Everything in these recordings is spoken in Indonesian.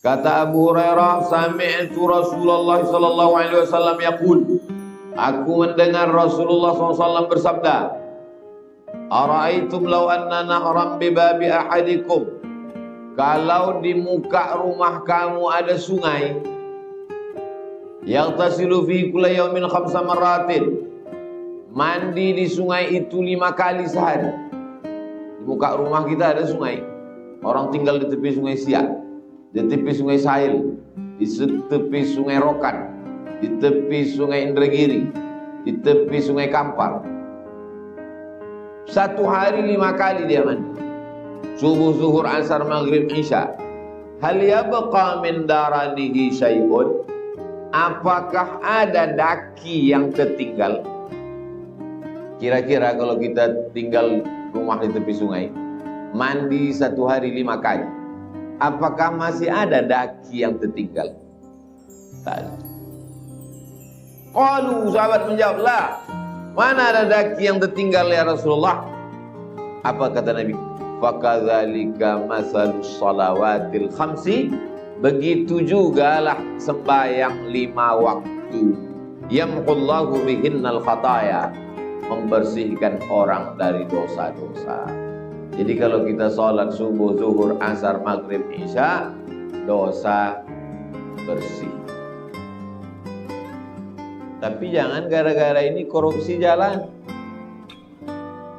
Kata Abu Hurairah, sami'tu Rasulullah sallallahu alaihi wasallam yaqul, aku mendengar Rasulullah SAW bersabda, ara'aitum law anna nahram bi babi ahadikum, kalau di muka rumah kamu ada sungai, yaghtasilu fi kulli yawmin 5 marratin, mandi di sungai itu 5 kali sehari. Di muka rumah kita ada sungai, orang tinggal di tepi sungai Siak, di tepi sungai Sahil, di tepi sungai Rokan, di tepi sungai Indragiri, di tepi sungai Kampar. Satu hari 5 kali dia mandi, subuh, zuhur, asar, maghrib, isya. Hal yabqa min daranihi syai'un, apakah ada daki yang tertinggal? Kira-kira kalau kita tinggal rumah di tepi sungai, mandi satu hari 5 kali, apakah masih ada daki yang tertinggal? Tak ada. Qalu, sahabat menjawab, la, mana ada daki yang tertinggal ya Rasulullah? Apa kata Nabi? Fakadzalika masalus salawatil khamsi, begitu jugalah sembahyang 5 waktu, yamqullahu bihinnal khataya, membersihkan orang dari dosa-dosa. Jadi kalau kita sholat subuh, zuhur, asar, maghrib, isya, dosa bersih. Tapi jangan gara-gara ini korupsi jalan,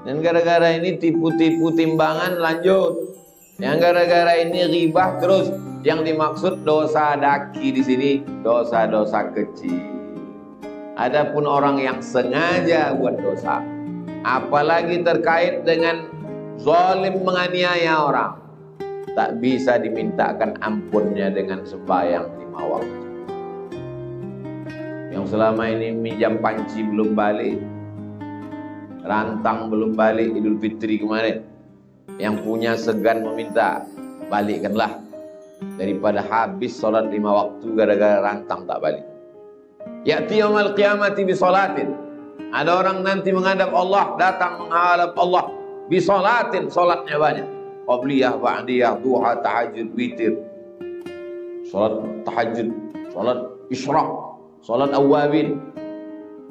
dan gara-gara ini tipu-tipu timbangan lanjut, yang gara-gara ini ghibah terus. Yang dimaksud dosa daki di sini dosa-dosa kecil. Adapun orang yang sengaja buat dosa, apalagi terkait dengan zalim menganiaya orang, tak bisa dimintakan ampunnya dengan sembahyang 5 waktu. Yang selama ini minjam panci belum balik, rantang belum balik Idul Fitri kemarin, yang punya segan meminta, balikkanlah, daripada habis sholat 5 waktu gara-gara rantang tak balik. Ya'ti yaumal qiyamati bi sholatin, ada orang nanti menghadap Allah, datang menghadap Allah bi sholatin, sholatnya banyak, qabliyah, ba'diyah, duha, tahajud, witir, sholat tahajud, sholat isyraq, sholat awwabin,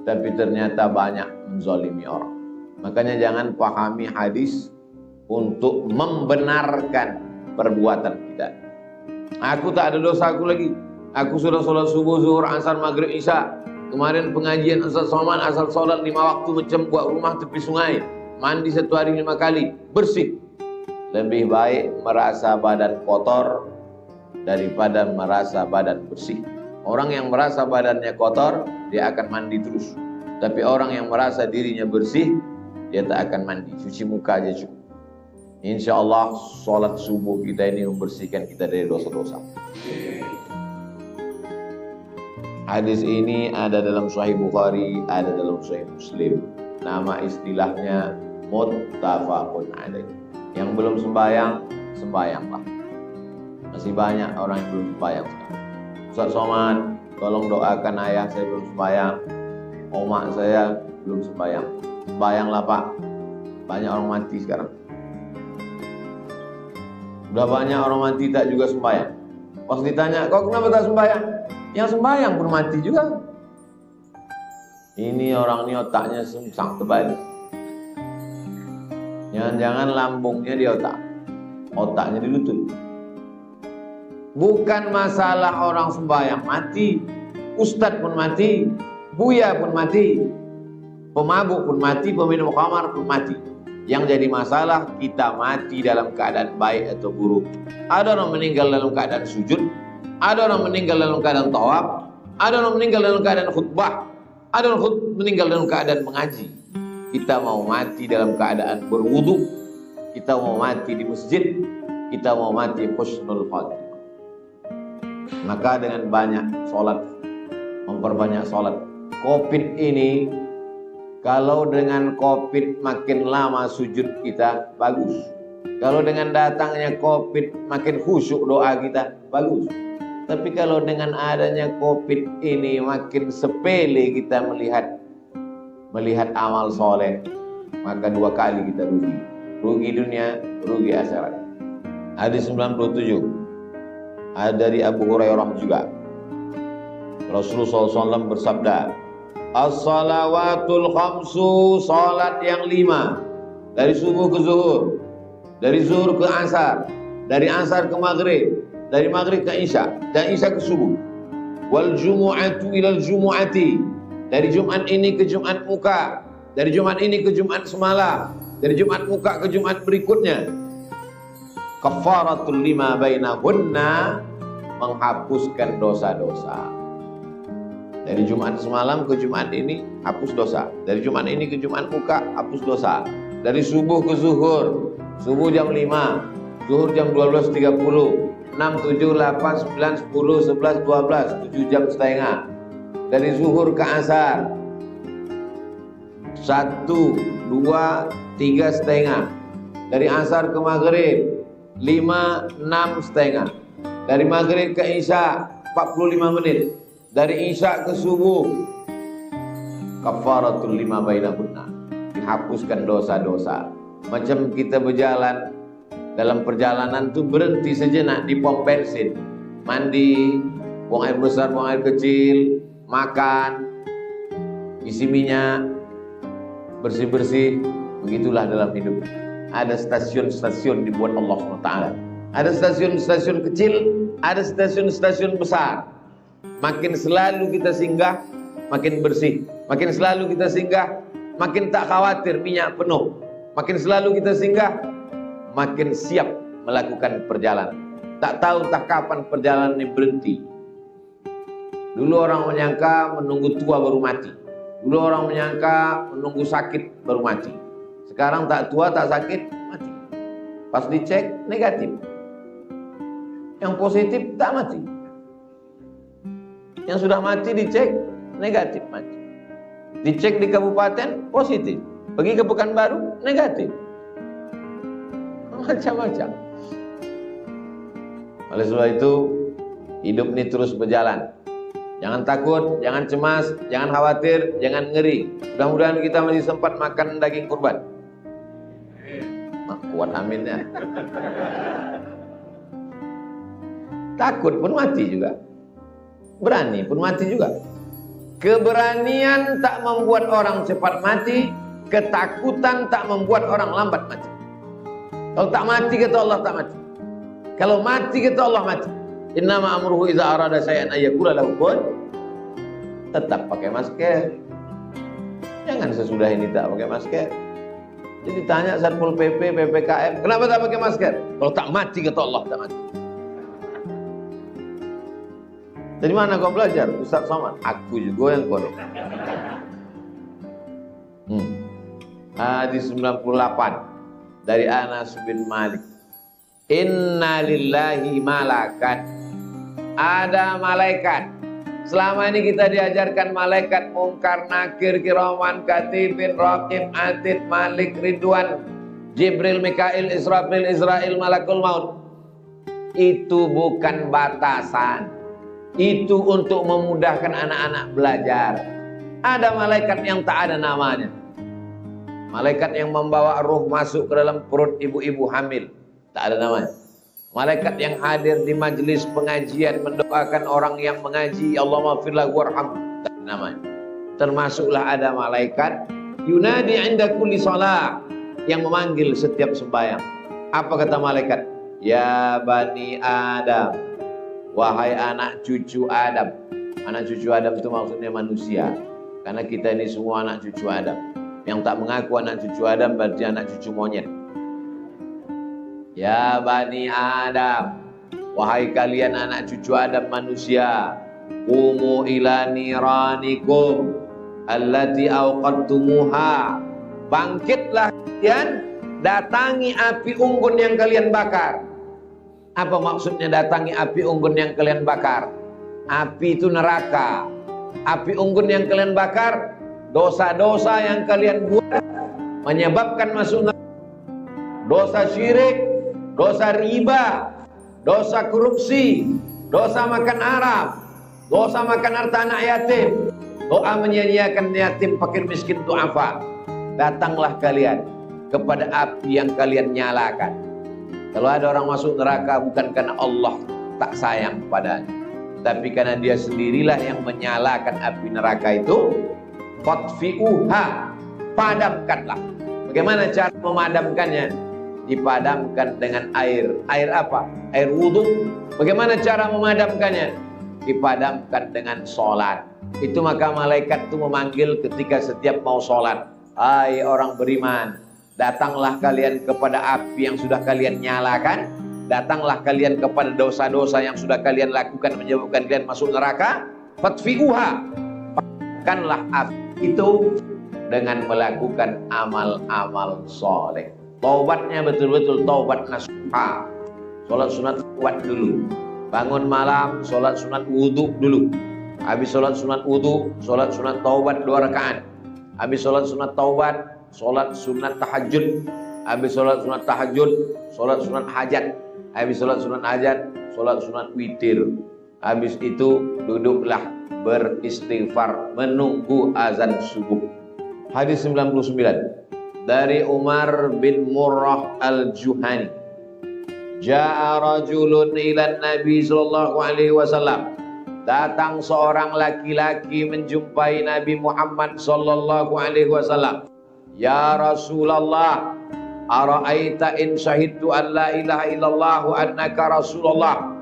tapi ternyata banyak menzalimi orang. Makanya jangan pahami hadis untuk membenarkan perbuatan kita. Aku tak ada dosa aku lagi, aku sudah sholat subuh, zuhur, asar, maghrib, isya. Kemarin pengajian asal soman, asal sholat 5 waktu, macam buat rumah tepi sungai, mandi satu hari 5 kali, bersih. Lebih baik merasa badan kotor daripada merasa badan bersih. Orang yang merasa badannya kotor, dia akan mandi terus. Tapi orang yang merasa dirinya bersih, dia tak akan mandi, cuci muka aja cukup. Insya Allah sholat subuh kita ini membersihkan kita dari dosa-dosa. Hadis ini ada dalam Sahih Bukhari, ada dalam Sahih Muslim. Nama istilahnya muttafaqun alaih. Yang belum sembahyang, sembahyanglah. Masih banyak orang yang belum sembahyang. Ustaz Somad, tolong doakan ayah saya belum sembahyang, omak saya belum sembahyang. Sembahyanglah Pak, banyak orang mati sekarang. Udah banyak orang mati tak juga sembahyang. Pas ditanya, kau kenapa tak sembahyang? Yang sembahyang pun mati juga. Ini orang ini otaknya sungsang terbalik. Jangan-jangan lambungnya di otak, otaknya di lutut. Bukan masalah orang sembahyang mati, ustadz pun mati, buya pun mati, pemabuk pun mati, peminum khamar pun mati. Yang jadi masalah kita mati dalam keadaan baik atau buruk. Ada orang meninggal dalam keadaan sujud, ada orang meninggal dalam keadaan tawaf, ada orang meninggal dalam keadaan khutbah, ada orang meninggal dalam keadaan mengaji. Kita mau mati dalam keadaan berwudu, kita mau mati di masjid, kita mau mati husnul khatimah. Maka dengan banyak sholat, memperbanyak sholat. Covid ini, kalau dengan Covid makin lama sujud kita, bagus. Kalau dengan datangnya Covid makin khusyuk doa kita, bagus. Tapi kalau dengan adanya Covid ini makin sepele kita melihat amal soleh, maka 2 kali kita rugi. Rugi dunia, rugi akhirat. Hadis 97. Ada dari Abu Hurairah juga. Rasulullah SAW bersabda, as-salawatul khamsu, salat yang 5, dari subuh ke zuhur, dari zuhur ke asar, dari asar ke maghrib, dari maghrib ke isya, dan isya ke subuh. Wal jumu'atu ilal jumu'ati, dari Jumat ini ke Jumat muka, dari Jumat ini ke Jumat semalam, dari Jumat muka ke Jumat berikutnya. Kafaratul lima bainahunna, menghapuskan dosa-dosa. Dari Jumat semalam ke Jumat ini hapus dosa. Dari Jumat ini ke Jumat muka hapus dosa. Dari subuh ke zuhur, subuh jam 5, zuhur jam 12.30, 6, 7, 8, 9, 10, 11, 12, 7 jam setengah. Dari zuhur ke asar 1, 2, 3 setengah. Dari asar ke maghrib 5, 6 setengah. Dari maghrib ke isya 45 menit. Dari isya ke subuh, kafaratul lima bainahunna, dihapuskan dosa-dosa. Macam kita berjalan, dalam perjalanan tuh berhenti sejenak di pom bensin, mandi, buang air besar, buang air kecil, makan, isi minyak, bersih-bersih. Begitulah dalam hidup. Ada stasiun-stasiun dibuat Allah SWT. Ada stasiun-stasiun kecil, ada stasiun-stasiun besar. Makin selalu kita singgah, makin bersih. Makin selalu kita singgah, makin tak khawatir minyak penuh. Makin selalu kita singgah, makin siap melakukan perjalanan. Tak tahu tak kapan perjalanan ini berhenti. Dulu orang menyangka menunggu tua baru mati. Dulu orang menyangka menunggu sakit baru mati. Sekarang tak tua, tak sakit, mati. Pas dicek, negatif. Yang positif, tak mati. Yang sudah mati dicek, negatif, mati. Dicek di kabupaten, positif. Pergi ke Pekanbaru, negatif. Macam-macam. Oleh sebab itu, hidup ini terus berjalan. Jangan takut, jangan cemas, jangan khawatir, jangan ngeri. Mudah-mudahan kita masih sempat makan daging kurban. Kuat aminnya. Takut pun mati juga. Berani pun mati juga. Keberanian tak membuat orang cepat mati, ketakutan tak membuat orang lambat mati. Kalau tak mati kata Allah tak mati. Kalau mati kata Allah mati. Innama amruhu idza arada syai'an ayyaqula lahu kun. Tetap pakai masker. Jangan sesudah ini tak pakai masker. Jadi tanya Satpol PP, PPKM, kenapa tak pakai masker? Kalau tak mati kata Allah tak mati. Dari mana kau belajar? Ustaz Somad. Aku juga yang korek. Hadis 98 dari Anas bin Malik. Inna lillahi malakat. Ada malaikat. Selama ini kita diajarkan malaikat mungkar, nakir, kiraman, katibin, raqib, atid, malik, ridwan, Jibril, Mikail, Israfil, Israel, malakul maut. Itu bukan batasan. Itu untuk memudahkan anak-anak belajar. Ada malaikat yang tak ada namanya. Malaikat yang membawa ruh masuk ke dalam perut ibu-ibu hamil. Tak ada namanya. Malaikat yang hadir di majelis pengajian mendoakan orang yang mengaji, Allahumma firlahu warhamhu, tak ada namanya. Termasuklah ada malaikat yunadi 'inda kulli shalah, yang memanggil setiap sembahyang. Apa kata malaikat? Ya bani Adam, wahai anak cucu Adam. Anak cucu Adam itu maksudnya manusia. Karena kita ini semua anak cucu Adam. Yang tak mengaku anak cucu Adam berarti anak cucu monyet. Ya bani Adam, wahai kalian anak cucu Adam manusia, qumu ila niranikum allati awqadtumuha. Bangkitlah kalian, datangi api unggun yang kalian bakar. Apa maksudnya datangi api unggun yang kalian bakar? Api itu neraka. Api unggun yang kalian bakar, dosa-dosa yang kalian buat menyebabkan masuk neraka. Dosa syirik, dosa riba, dosa korupsi, dosa makan haram, dosa makan harta anak yatim, doa menyia-nyiakan yatim, fakir, miskin, du'afa. Datanglah kalian kepada api yang kalian nyalakan. Kalau ada orang masuk neraka bukan karena Allah tak sayang padanya, tapi karena dia sendirilah yang menyalakan api neraka itu, fatfi'uha, padamkanlah. Bagaimana cara memadamkannya? Dipadamkan dengan air. Air apa? Air wudhu. Bagaimana cara memadamkannya? Dipadamkan dengan sholat. Itu maka malaikat itu memanggil ketika setiap mau sholat. Hai orang beriman, datanglah kalian kepada api yang sudah kalian nyalakan. Datanglah kalian kepada dosa-dosa yang sudah kalian lakukan menyebabkan kalian masuk neraka. Fatfi'uha, padamkanlah api itu dengan melakukan amal-amal soleh. Taubatnya betul-betul taubat nasuha. Sholat sunat kuat dulu. Bangun malam, sholat sunat wudhu dulu. Habis sholat sunat wudhu, sholat sunat taubat 2 rakaat. Habis sholat sunat taubat, sholat sunat tahajud. Habis sholat sunat tahajud, sholat sunat hajat. Habis sholat sunat hajat, sholat sunat witir. Habis itu duduklah beristighfar menunggu azan subuh. Hadis 99 dari Umar bin Murrah al-Juhani. Ja'a rajulun ila Nabi sallallahu alaihi wasallam. Datang seorang laki-laki menjumpai Nabi Muhammad sallallahu alaihi wasallam. Ya Rasulullah, ara'aita in syahidtu an la ilaha illallah wa annaka Rasulullah.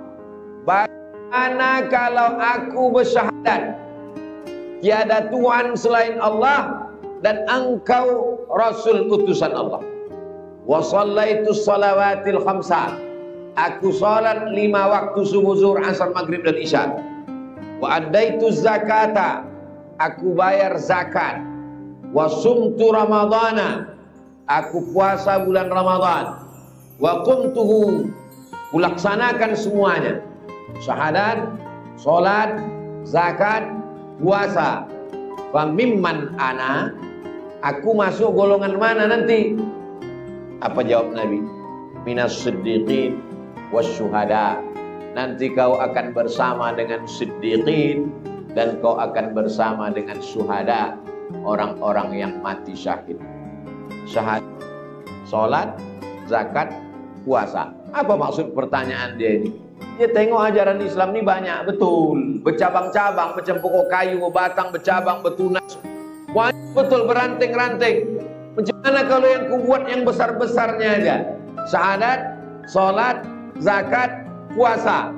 Bagaimana kalau aku bersyahadat tiada Tuhan selain Allah dan engkau Rasul utusan Allah. Wa shallaitu shalawatil khamsa. Aku salat 5 waktu subuh, zuhur, asar, maghrib dan isya. Wa addaitu zakata. Aku bayar zakat. Wa sumtu ramadhana. Aku puasa bulan Ramadan. Wa qumtuhu. Kulaksanakan semuanya. Syahadat, salat, zakat, puasa. Fa mimman ana. Aku masuk golongan mana nanti? Apa jawab Nabi? Minas siddiqin wasyuhada. Nanti kau akan bersama dengan siddiqin dan kau akan bersama dengan syuhada, orang-orang yang mati syahid. Syahadat, salat, zakat, puasa. Apa maksud pertanyaan dia ini? Dia tengok ajaran Islam ini banyak betul, bercabang-cabang, macam pokok kayu, batang bercabang, bertunas. Banyak betul beranting-ranting. Macam mana kalau yang kubuat yang besar-besarnya aja? Syahadat, salat, zakat, puasa.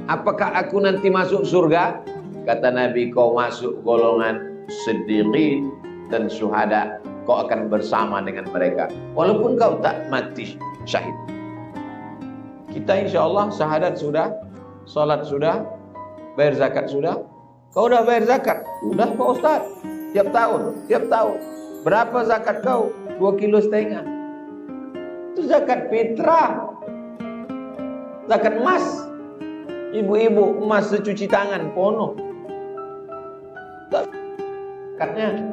Apakah aku nanti masuk surga? Kata Nabi, kau masuk golongan siddiqin dan syuhada. Kau akan bersama dengan mereka walaupun kau tak mati syahid. Kita insya Allah syahadat sudah, salat sudah, bayar zakat sudah. Kau udah bayar zakat? Udah Pak Ustaz. Tiap tahun. Berapa zakat kau? 2,5 kilo. Itu zakat fitrah. Zakat emas. Ibu-ibu emas secuci tangan penuh. Zakatnya.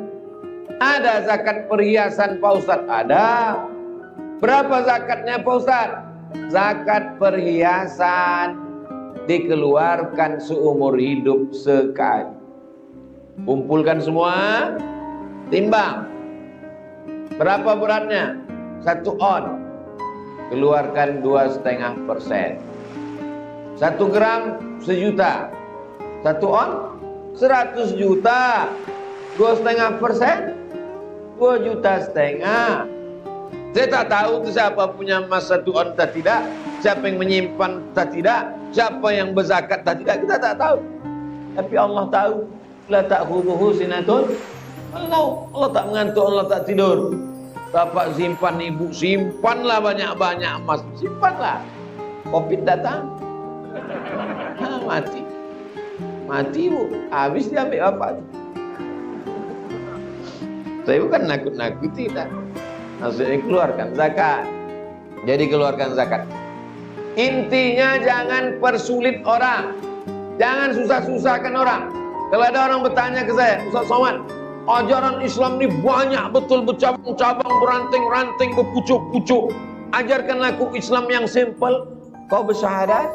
Ada zakat perhiasan Pak Ustaz? Ada. Berapa zakatnya Pak Ustaz? Zakat perhiasan dikeluarkan seumur hidup sekali. Kumpulkan semua, timbang. Berapa beratnya? 1 on. Keluarkan 2,5%. 1 gram 1 juta. 1 on 100 juta. 2,5%, 2,5 juta. Saya tak tahu itu siapa punya emas 1 on tak tidak, siapa yang menyimpan tak tidak, siapa yang berzakat tak tidak, kita tak tahu. Tapi Allah tahu. La ta'khudhuhu sinatun Allah tak mengantuk, Allah tak tidur. Bapak simpan, ibu simpanlah banyak-banyak emas, simpanlah. Covid datang, mati ibu, habis diambil bapak. Saya bukan nakut-nakuti, tak. Maksudnya keluarkan zakat. Jadi keluarkan zakat. Intinya jangan persulit orang, jangan susah-susahkan orang. Kalau ada orang bertanya ke saya, Ustaz Somad, ajaran Islam ini banyak betul, bercabang-cabang, beranting-ranting, berpucuk-pucuk. Ajarkan aku Islam yang simple. Kau bersyahadat,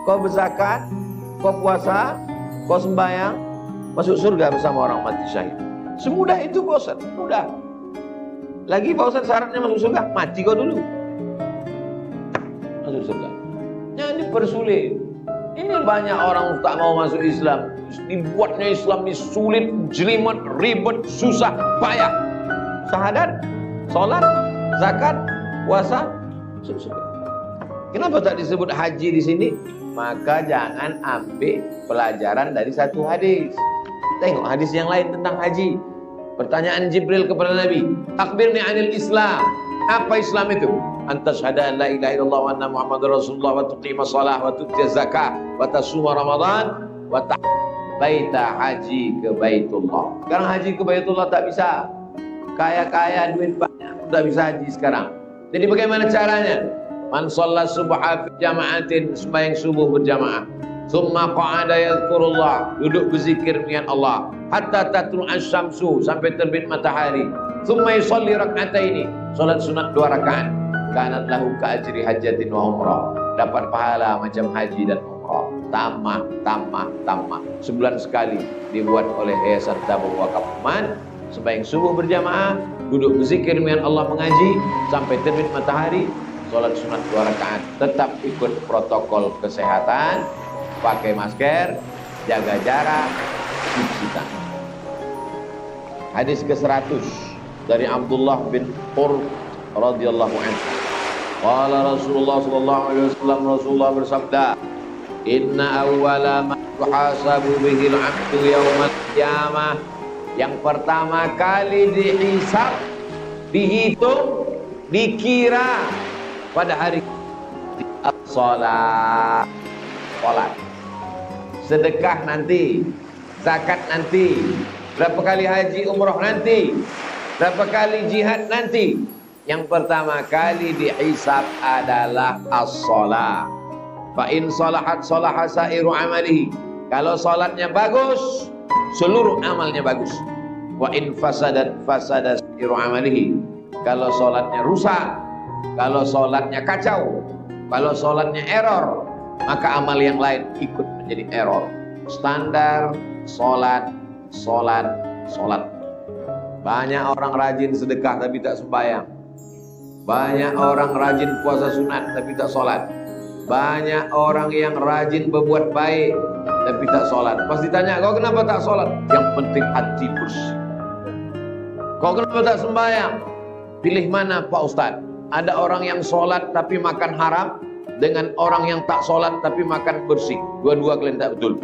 kau berzakat, kau puasa, kau sembahyang, masuk surga bersama orang mati syahid. Semudah itu Pak Ustaz, mudah. Lagi Pak Ustaz syaratnya masuk surga, mati kau dulu. Masuk surga. Jangan dipersulit. Ini banyak orang tak mau masuk Islam. Dibuatnya Islam ini sulit, jelimet, ribet, susah, payah. Syahadat, sholat, zakat, puasa. Kenapa tak disebut haji di sini? Maka jangan ambil pelajaran dari satu hadis. Tengok hadis yang lain tentang haji. Pertanyaan Jibril kepada Nabi, "Akhbirni 'anil Islam." Apa Islam itu? Antas syahada an la ilaha illallah wa anna Muhammadar Rasulullah wa tuqima shalah wa tu'ti zakah wa tasuma Ramadan wa baita haji ke Baitullah. Sekarang haji ke Baitullah tak bisa. Kaya-kaya duit banyak tak bisa haji sekarang. Jadi bagaimana caranya? Man shalla subha fi jama'atin, sembahyang subuh berjamaah. Tsumma qa'ada yadhkurullah, duduk berzikir dengan Allah hatta tatlu asy-syamsu, sampai terbit matahari. Tsumma yusalli rak'ataini, salat sunat 2 rakaat. Kanat lahu ka ajri hajjatin wa umrah, dapat pahala macam haji dan umrah. Tamah. Sebulan sekali dibuat oleh Yayasan Tabung Wakaf Man. Sembahyang subuh berjamaah, duduk berzikir dengan Allah, mengaji sampai terbit matahari, salat sunat 2 rakaat. Tetap ikut protokol kesehatan, pakai masker, jaga jarak, cuci tangan. Hadis ke-100 dari Abdullah bin Qur radhiyallahu anhu. Qala Rasulullah sallallahu alaihi wasallam, Rasulullah bersabda, "Inna awwala ma yuhasabu bihil 'abdu yaumal qiyamah." Yang pertama kali dihisab, dihitung, dikira pada hari salat. Sedekah nanti, zakat nanti, berapa kali haji umroh nanti, berapa kali jihad nanti. Yang pertama kali dihisab adalah as-shalah. Fa in salahat salaha sairu amalihi. Kalau salatnya bagus, seluruh amalnya bagus. Wa in fasadat fasada sairu amalihi. Kalau salatnya rusak, kalau salatnya kacau, kalau salatnya error, maka amal yang lain ikut menjadi error. Standar salat. Banyak orang rajin sedekah tapi tak sembahyang. Banyak orang rajin puasa sunat tapi tak sholat. Banyak orang yang rajin berbuat baik tapi tak sholat. Pas ditanya, kau kenapa tak sholat? Yang penting hati bersih. Kau kenapa tak sembahyang? Pilih mana Pak Ustadz? Ada orang yang sholat tapi makan haram, dengan orang yang tak sholat tapi makan bersih. Dua-dua kalian tak betul.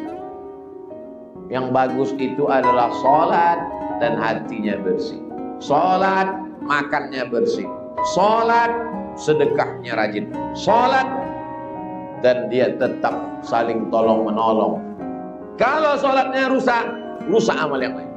Yang bagus itu adalah sholat dan hatinya bersih. Sholat, makannya bersih. Sholat, sedekahnya rajin. Sholat, dan dia tetap saling tolong menolong. Kalau sholatnya rusak, rusak amal yang lain.